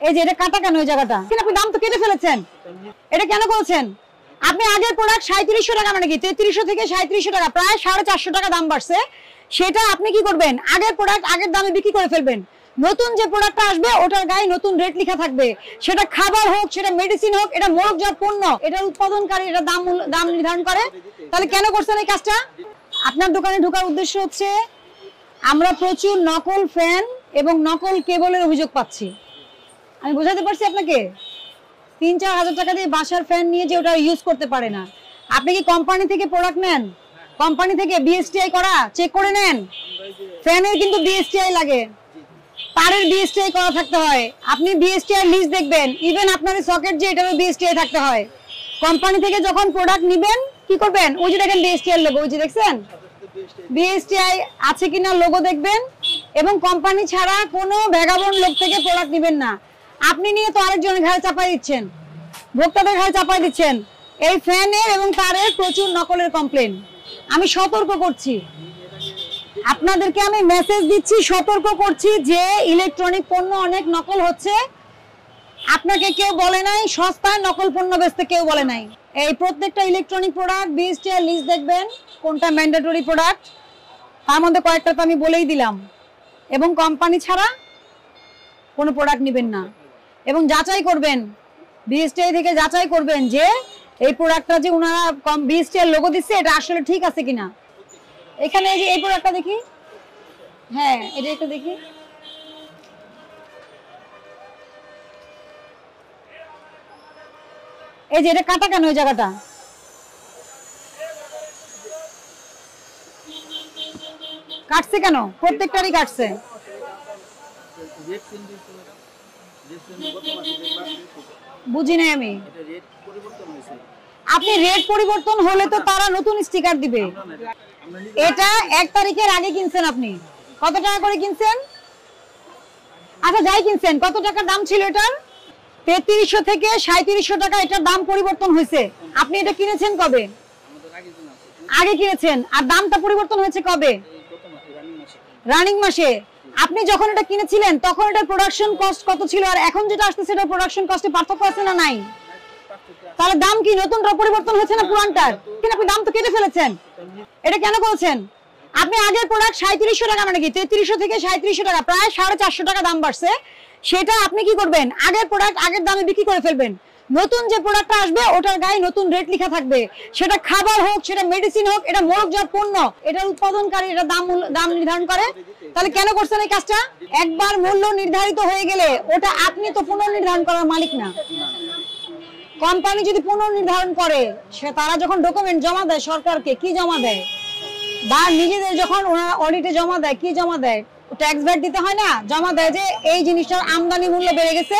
এই যে এটা কাটা কেন ওই জায়গাটা? কিন্তু আপনি দাম তো কেটে ফেলেছেন, এটা কেন করেছেন? আপনি আগের প্রোডাক্ট 3700 টাকা মানে কি 3300 থেকে 3700 টাকা, প্রায় 450 টাকা দাম বাড়ছে। সেটা আপনি কি করবেন? আগের প্রোডাক্ট আগের দামে বিক্রি করে ফেলবেন। নতুন যে প্রোডাক্টটা আসবে ওটার গায়ে নতুন রেট লেখা থাকবে। সেটা খাবার হোক, সেটা মেডিসিন হোক, এটা মোড়কজাত পণ্য, এটার উৎপাদনকারী এটা দাম নির্ধারণ করে। তাহলে কেন করছেন এই কাজটা? আপনার দোকানে ঢোকার উদ্দেশ্য হচ্ছে আমরা প্রচুর নকল ফ্যান এবং নকল কেবলের অভিযোগ পাচ্ছি। আমি বোঝাতে পারছি আপনাকে? 3-4 হাজার টাকা দিয়ে বাসার ফ্যান নিয়ে যে ওটা ইউজ করতে পারে না। আপনি কি কোম্পানি থেকে প্রোডাক্ট নেন? কোম্পানি থেকে বিএসটিআই করা চেক করে নেন। ফ্যানের কিন্তু বিএসটিআই লাগে, তারের বিএসটিআই করা থাকতে হয়। আপনি বিএসটিআই লিস্ট দেখবেন, ইভেন আপনার সকেট যে এটারও বিএসটিআই থাকতে হয়। কোম্পানি থেকে যখন প্রোডাক্ট নেবেন কি করবেন? ওই যে দেখেন বিএসটিআই লোগো, ওই যে দেখছেন বিএসটিআই আছে কিনা লোগো দেখবেন। এবং কোম্পানি ছাড়া কোনো ভ্যাগাবন্ড লোক থেকে প্রোডাক্ট নেবেন না। আপনি নিয়ে তো আরেকজনের ঘাড়ে চাপাই দিচ্ছেন, ভোক্তাদের ঘাড়ে চাপাই দিচ্ছেন। এই ফ্যানের এবং তারের প্রচুর নকলের কমপ্লেন। আমি সতর্ক করছি আপনাদেরকে, আমি মেসেজ দিচ্ছি, সতর্ক করছি যে ইলেকট্রনিক পণ্য অনেক নকল হচ্ছে। আপনাকে কেউ বলে নাই সস্তায় নকল পণ্য বেচতে, কেউ বলে নাই। এই প্রত্যেকটা ইলেকট্রনিক প্রোডাক্ট বিএসটিআই লিস্ট দেখবেন কোনটা ম্যান্ডেটরি প্রোডাক্ট, তার মধ্যে কয়েকটা তো আমি বলেই দিলাম। এবং কোম্পানি ছাড়া কোনো প্রোডাক্ট নেবেন না। এবং যাচাই করবেন, বিএসটিআই থেকে যাচাই করবেন যে এই প্রোডাক্টটা যে ওনারা বিএসটিআই লোগো দিচ্ছে এটা আসলে ঠিক আছে কিনা। এখানে এই যে এই প্রোডাক্টটা দেখি, হ্যাঁ এটা একটু দেখি। এই যে এটা কাটা কেন ওই জায়গাটা? কাটছে কেন? প্রত্যেকটারই কাটছে। বুঝি নাই আমি। আপনি রেট পরিবর্তন হলে তো তারা নতুন স্টিকার দিবে। এটা 1 তারিখের আগে কিনছেন আপনি, কত টাকা করে কিনছেন? আচ্ছা যাই কিনছেন, কত টাকার দাম ছিল এটার? 3300 থেকে 3700 টাকা এটার দাম পরিবর্তন হয়েছে। আপনি এটা কিনেছেন কবে? আগে কিনেছেন। আর দামটা পরিবর্তন হয়েছে কবে? রানিং মাসে। আপনি যখন এটা কিনেছিলেন তখন এটার প্রোডাকশন কস্ট কত ছিল, আর এখন যেটা আসছে সেটা প্রোডাকশন কস্টে পার্থক্য আছে না নাই? তাহলে দাম কি নতুনটা পরিবর্তন হয়েছে না পুরানটার? কিন্তু আপনি দাম তো কেটে ফেলেছেন, এটা কেন করেছেন? আপনি আগের প্রোডাক্ট 3700 টাকা মানে কি 3300 থেকে 3700 টাকা, প্রায় 450 টাকা দাম বাড়ছে। সেটা আপনি কি করবেন? আগের প্রোডাক্ট আগের দামে বিক্রি করে ফেলবেন। নতুন যে প্রোডাক্টটা আসবে ওটার গায়ে নতুন রেট লেখা থাকবে। সেটা খাবার হোক, সেটা মেডিসিন হোক, এটা মোড়কজাত পণ্য, এটার উৎপাদনকারী এটা দাম নির্ধারণ করে। তাহলে কেন করছেন এই কাজটা? একবার মূল্য নির্ধারিত হয়ে গেলে ওটা আপনি তো পুনর্নির্ধারণ করার মালিক না। কোম্পানি যদি পুনর্নির্ধারণ করে, সে তারা যখন ডকুমেন্ট জমা দেয় সরকারকে, কি জমা দেয়? বা নিজেদের যখন ওনারা অডিটে জমা দেয়, কি জমা দেয়? ট্যাক্স ভ্যাট দিতে হয় না, জমা দেয় যে এই জিনিসটার আমদানি মূল্য বেড়ে গেছে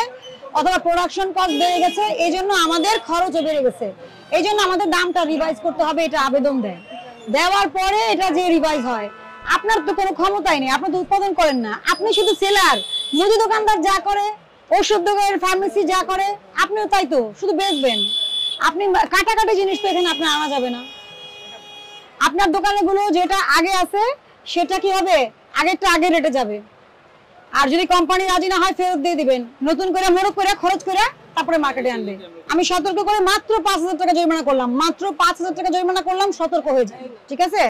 অথবা প্রোডাকশন কস্ট বেড়ে গেছে, এই জন্য আমাদের খরচও বেড়ে গেছে, এই জন্য আমাদের দামটা রিভাইজ করতে হবে। এটা আবেদন দেয়, দেওয়ার পরে এটা যে রিভাইজ হয়। আপনার তো কোনো ক্ষমতাই নেই, আপনি তো উৎপাদন করেন না, আপনি শুধু সেলার। মুদি দোকানদার যা করে, ওষুধ দোকান, ফার্মেসি যা করে, আপনিও তাই তো, শুধু বেচবেন। আপনি কাটাকাটি জিনিস তো এখানে আপনার আনা যাবে না। আপনার দোকানগুলো যেটা আগে আছে সেটা কি হবে? আগেরটা আগে রেটে যাবে। আর যদি কোম্পানি রাজি না হয় ফেরত দিয়ে দিবেন, নতুন করে মোড়ক করে খরচ করে তারপরে মার্কেটে আনবে। আমি সতর্ক করে মাত্র 5000 টাকা জরিমানা করলাম, মাত্র 5000 টাকা জরিমানা করলাম, সতর্ক হয়ে যায়, ঠিক আছে?